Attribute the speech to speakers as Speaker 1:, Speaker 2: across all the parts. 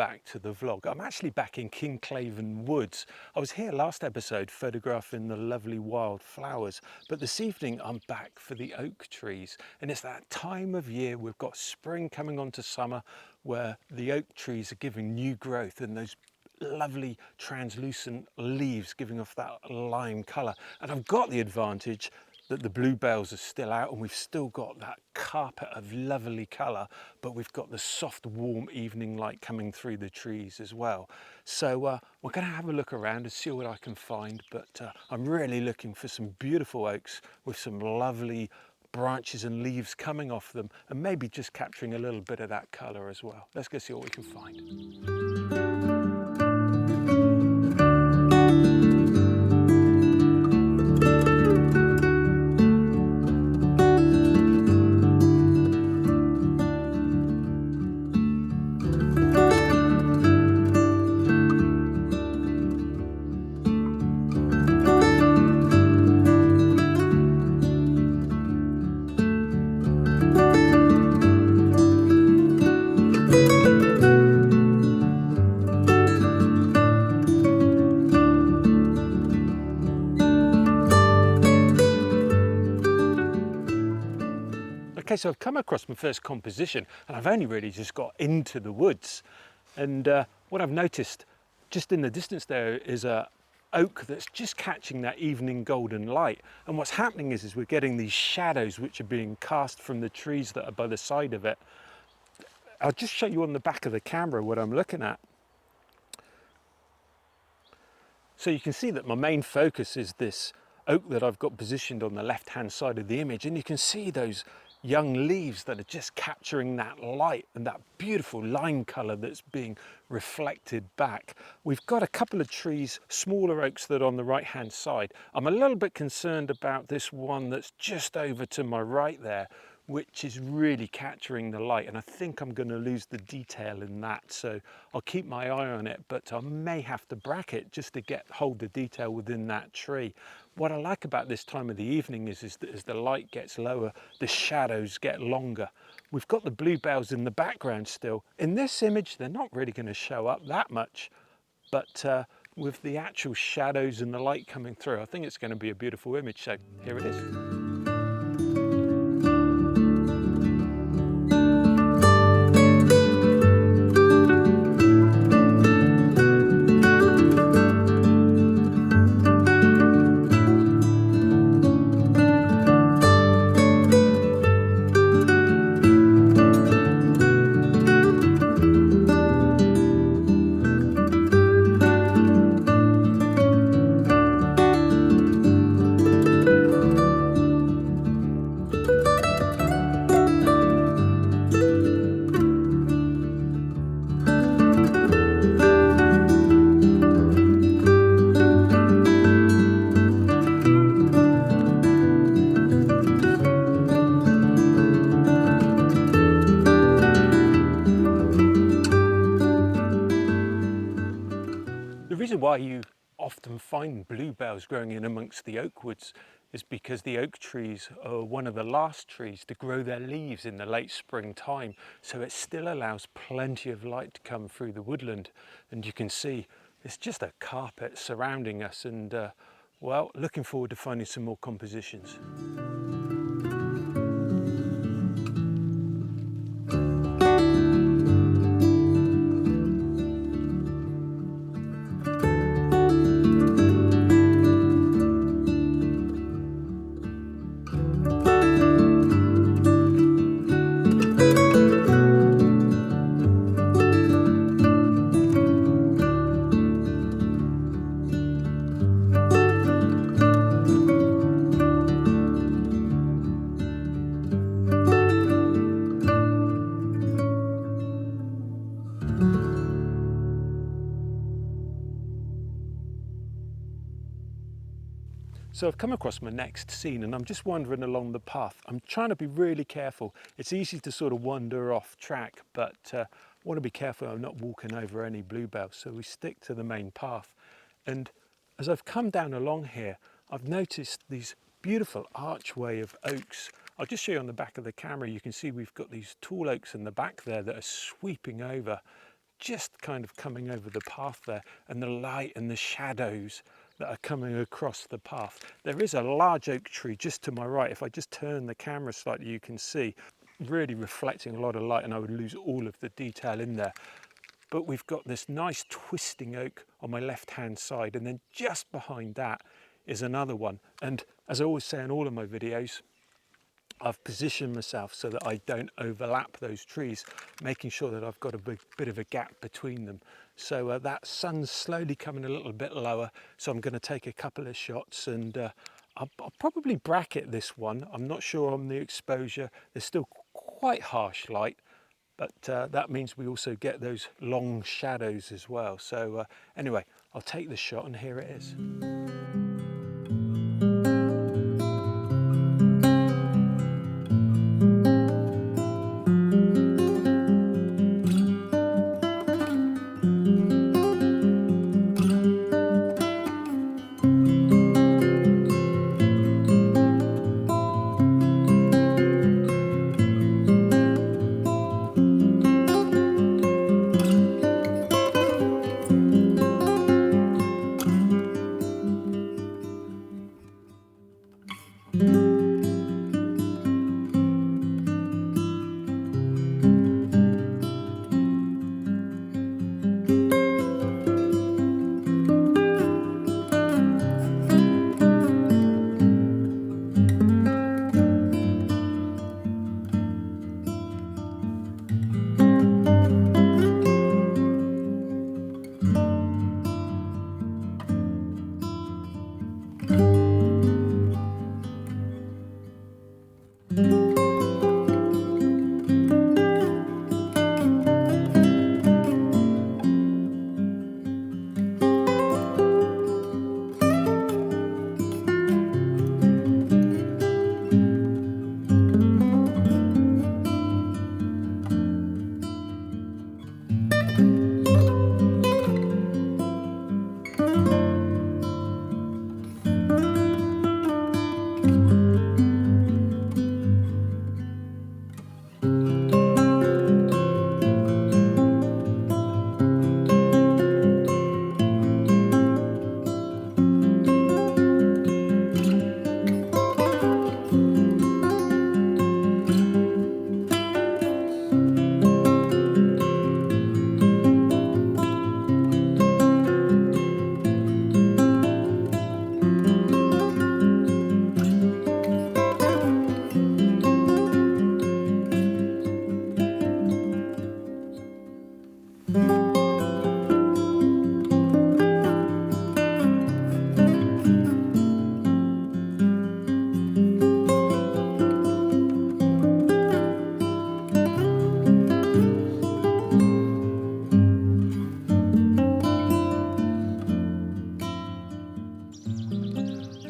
Speaker 1: back to the vlog. I'm actually back in Kinclaven Woods. I was here last episode photographing the lovely wild flowers, but this evening I'm back for the oak trees. And it's that time of year, we've got spring coming on to summer, where the oak trees are giving new growth and those lovely translucent leaves giving off that lime colour. And I've got the advantage that the bluebells are still out and we've still got that carpet of lovely colour, but we've got the soft warm evening light coming through the trees as well. So we're going to have a look around and see what I can find, but I'm really looking for some beautiful oaks with some lovely branches and leaves coming off them, and maybe just capturing a little bit of that colour as well. Let's go see what we can find. Okay, so I've come across my first composition and I've only really just got into the woods. And what I've noticed just in the distance there is a oak that's just catching that evening golden light. And what's happening is we're getting these shadows which are being cast from the trees that are by the side of it. I'll just show you on the back of the camera what I'm looking at. So you can see that my main focus is this oak that I've got positioned on the left hand side of the image, and you can see those young leaves that are just capturing that light and that beautiful lime colour that's being reflected back. We've got a couple of trees, smaller oaks, that are on the right hand side. I'm a little bit concerned about this one that's just over to my right there, which is really capturing the light, and I think I'm going to lose the detail in that, so I'll keep my eye on it, but I may have to bracket just to hold the detail within that tree. What I like about this time of the evening is that as the light gets lower, the shadows get longer. We've got the bluebells in the background still. In this image, they're not really going to show up that much, but with the actual shadows and the light coming through, I think it's going to be a beautiful image, so here it is. The reason why you often find bluebells growing in amongst the oak woods is because the oak trees are one of the last trees to grow their leaves in the late springtime, so it still allows plenty of light to come through the woodland. And you can see it's just a carpet surrounding us, and well, looking forward to finding some more compositions. So I've come across my next scene and I'm just wandering along the path. I'm trying to be really careful. It's easy to sort of wander off track, but I want to be careful I'm not walking over any bluebells, so we stick to the main path. And as I've come down along here, I've noticed these beautiful archway of oaks. I'll just show you on the back of the camera. You can see we've got these tall oaks in the back there that are sweeping over, just kind of coming over the path there, and the light and the shadows that are coming across the path. There is a large oak tree just to my right. If I just turn the camera slightly, you can see really reflecting a lot of light, and I would lose all of the detail in there. But we've got this nice twisting oak on my left hand side, and then just behind that is another one. And as I always say in all of my videos, I've positioned myself so that I don't overlap those trees, making sure that I've got a bit of a gap between them. So that sun's slowly coming a little bit lower, so I'm going to take a couple of shots, and I'll probably bracket this one. I'm not sure on the exposure. There's still quite harsh light, but that means we also get those long shadows as well. So anyway, I'll take the shot, and here it is.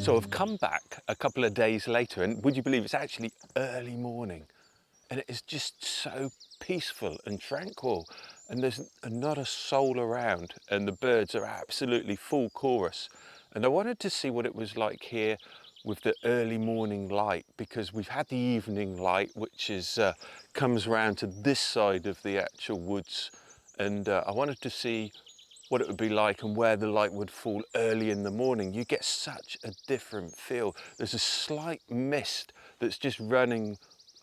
Speaker 1: So I've come back a couple of days later, and would you believe it's actually early morning, and it is just so peaceful and tranquil, and there's not a soul around, and the birds are absolutely full chorus. And I wanted to see what it was like here with the early morning light, because we've had the evening light, which is comes around to this side of the actual woods, and I wanted to see what it would be like and where the light would fall early in the morning. You get such a different feel. There's a slight mist that's just running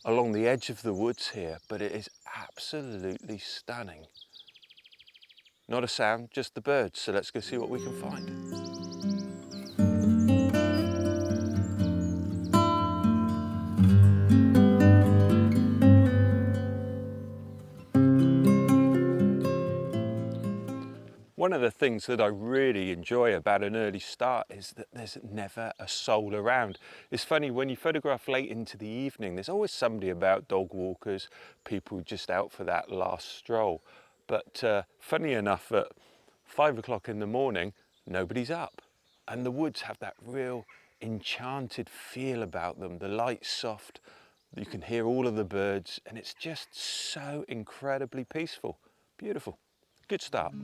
Speaker 1: along the edge of the woods here, but it is absolutely stunning. Not a sound, just the birds. So let's go see what we can find. One of the things that I really enjoy about an early start is that there's never a soul around. It's funny, when you photograph late into the evening, there's always somebody about, dog walkers, people just out for that last stroll. But funny enough, at 5 o'clock in the morning, nobody's up. And the woods have that real enchanted feel about them. The light's soft, you can hear all of the birds, and it's just so incredibly peaceful. Beautiful. Good start.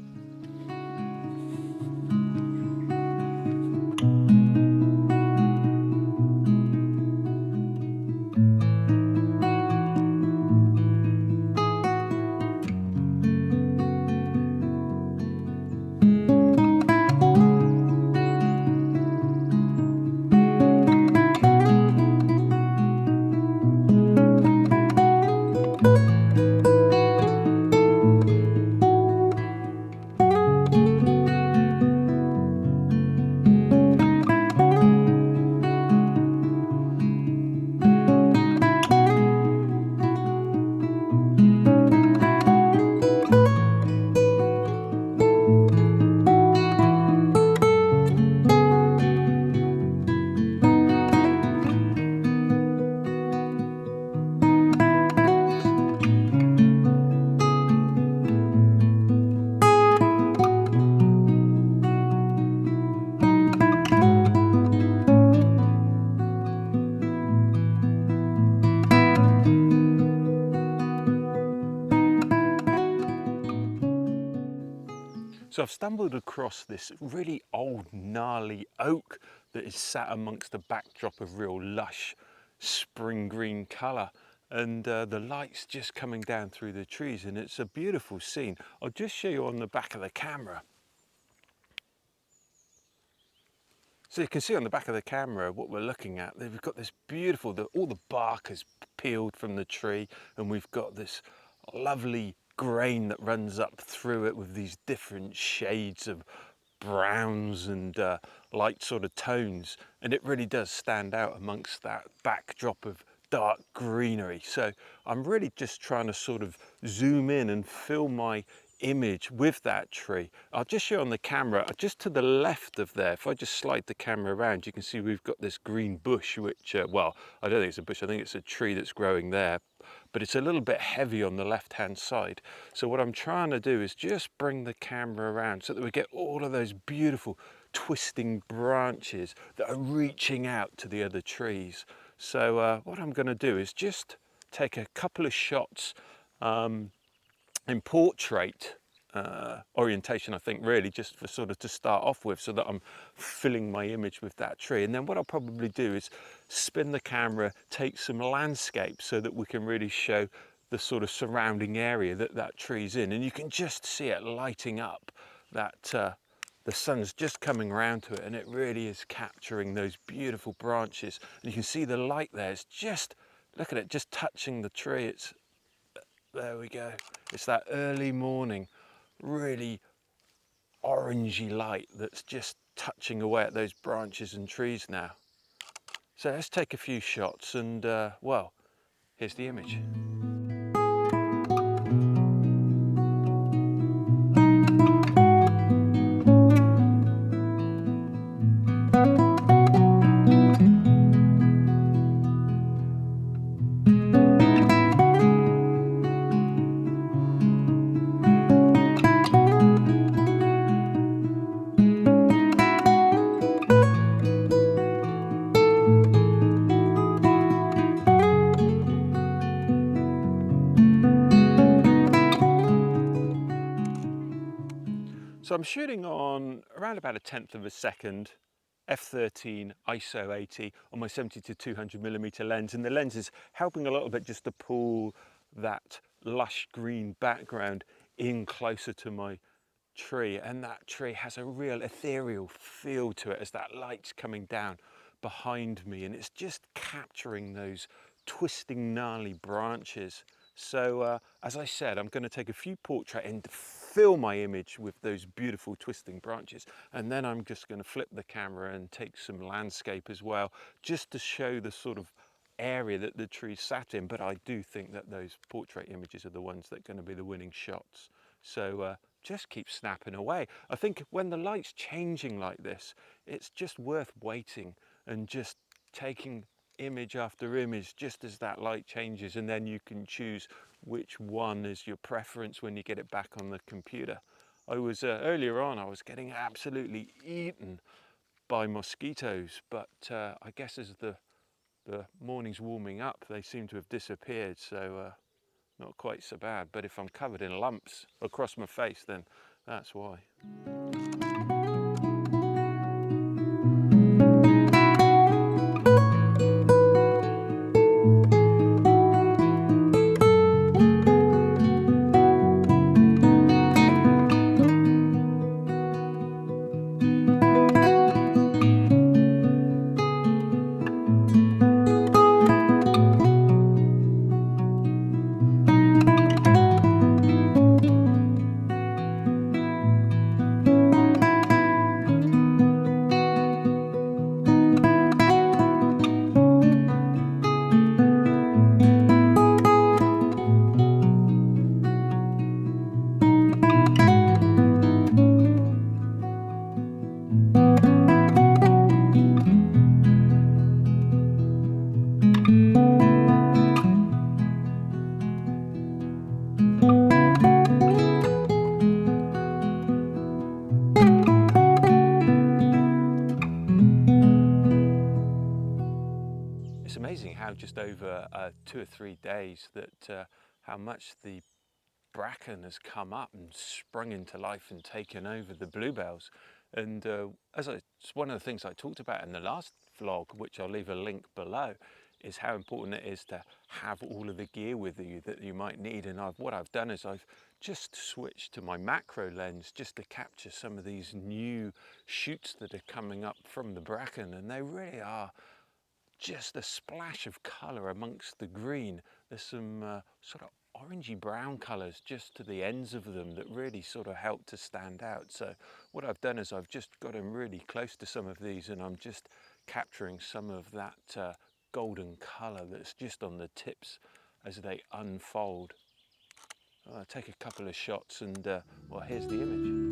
Speaker 1: So I've stumbled across this really old gnarly oak that is sat amongst a backdrop of real lush spring green colour, and the light's just coming down through the trees, and it's a beautiful scene. I'll just show you on the back of the camera. So you can see on the back of the camera what we're looking at. We've got this beautiful, all the bark has peeled from the tree, and we've got this lovely grain that runs up through it with these different shades of browns and light sort of tones, and it really does stand out amongst that backdrop of dark greenery. So I'm really just trying to sort of zoom in and fill my image with that tree. I'll just show on the camera, just to the left of there, if I just slide the camera around, you can see we've got this green bush, which, well, I don't think it's a bush, I think it's a tree that's growing there, but it's a little bit heavy on the left-hand side. So what I'm trying to do is just bring the camera around so that we get all of those beautiful twisting branches that are reaching out to the other trees. So what I'm going to do is just take a couple of shots in portrait orientation, I think, really just for sort of to start off with, so that I'm filling my image with that tree. And then what I'll probably do is spin the camera, take some landscape so that we can really show the sort of surrounding area that that tree's in, and you can just see it lighting up. That the sun's just coming around to it, and it really is capturing those beautiful branches, and you can see the light there. It's just, look at it, just touching the tree. It's, there we go. It's that early morning, really orangey light that's just touching away at those branches and trees now. So let's take a few shots, and well, here's the image. So I'm shooting on around about 1/10 of a second, f/13 ISO 80 on my 70 to 200mm lens, and the lens is helping a little bit just to pull that lush green background in closer to my tree, and that tree has a real ethereal feel to it as that light's coming down behind me, and it's just capturing those twisting gnarly branches. So as I said, I'm going to take a few portraits and fill my image with those beautiful twisting branches, and then I'm just going to flip the camera and take some landscape as well, just to show the sort of area that the tree sat in. But I do think that those portrait images are the ones that are going to be the winning shots. So just keep snapping away. I think when the light's changing like this, it's just worth waiting and just taking image after image just as that light changes, and then you can choose which one is your preference when you get it back on the computer. I was earlier on, I was getting absolutely eaten by mosquitoes, but I guess as the morning's warming up, they seem to have disappeared, so not quite so bad. But if I'm covered in lumps across my face, then that's why. It's amazing how just over 2 or 3 days that how much the bracken has come up and sprung into life and taken over the bluebells. And it's one of the things I talked about in the last vlog, which I'll leave a link below, is how important it is to have all of the gear with you that you might need. And what I've done is I've just switched to my macro lens just to capture some of these new shoots that are coming up from the bracken, and they really are just a splash of colour amongst the green. There's some sort of orangey brown colours just to the ends of them that really sort of help to stand out. So what I've done is I've just got them really close to some of these, and I'm just capturing some of that golden colour that's just on the tips as they unfold. I'll take a couple of shots and well, here's the image.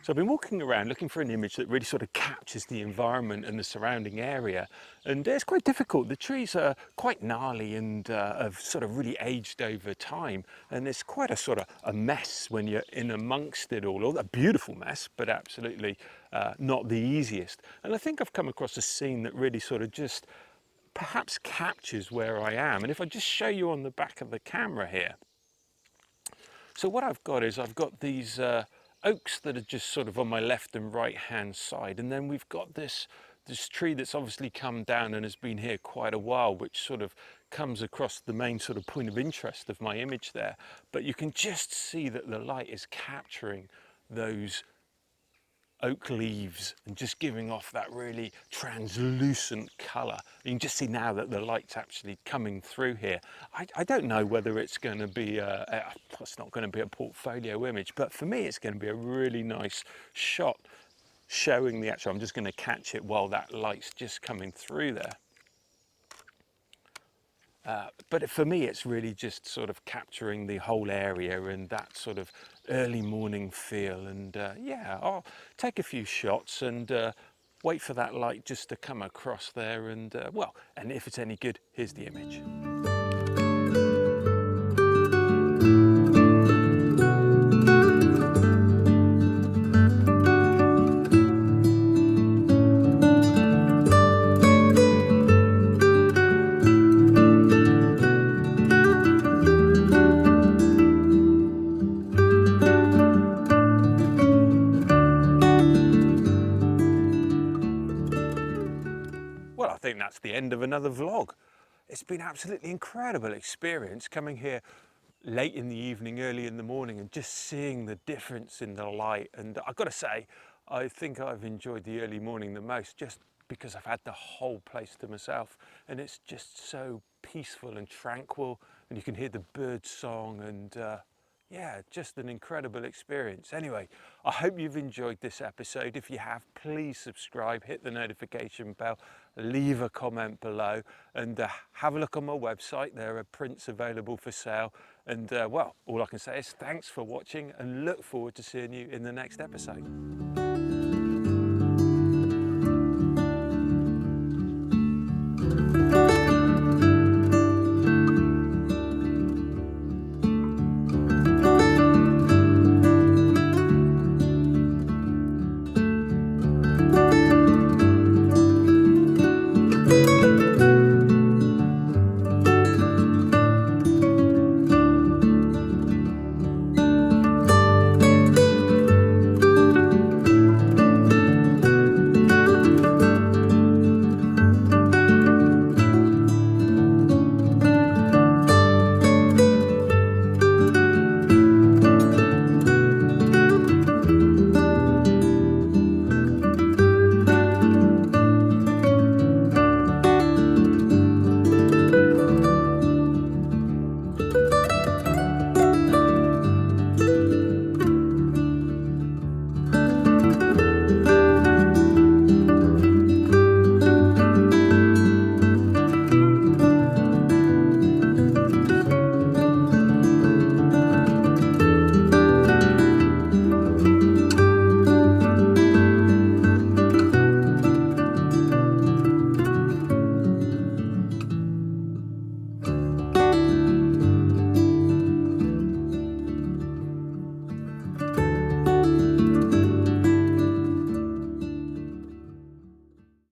Speaker 1: So I've been walking around looking for an image that really sort of captures the environment and the surrounding area, and it's quite difficult. The trees are quite gnarly and have sort of really aged over time, and it's quite a sort of a mess when you're in amongst it all. A beautiful mess, but absolutely not the easiest. And I think I've come across a scene that really sort of just perhaps captures where I am. And if I just show you on the back of the camera here, so what I've got is I've got these oaks that are just sort of on my left and right hand side, and then we've got this tree that's obviously come down and has been here quite a while, which sort of comes across the main sort of point of interest of my image there. But you can just see that the light is capturing those oak leaves and just giving off that really translucent colour. You can just see now that the light's actually coming through here. I don't know whether it's going to be it's not going to be a portfolio image, but for me it's going to be a really nice shot showing the actual. I'm just going to catch it while that light's just coming through there. But for me, it's really just sort of capturing the whole area and that sort of early morning feel. And yeah, I'll take a few shots and wait for that light just to come across there. And well, and if it's any good, here's the image. Well, I think that's the end of another vlog. It's been an absolutely incredible experience coming here late in the evening, early in the morning, and just seeing the difference in the light. And I've got to say, I think I've enjoyed the early morning the most, just because I've had the whole place to myself, and it's just so peaceful and tranquil, and you can hear the bird song, and yeah, just an incredible experience. Anyway, I hope you've enjoyed this episode. If you have, please subscribe, hit the notification bell, leave a comment below, and have a look on my website. There are prints available for sale. And well, all I can say is thanks for watching, and look forward to seeing you in the next episode.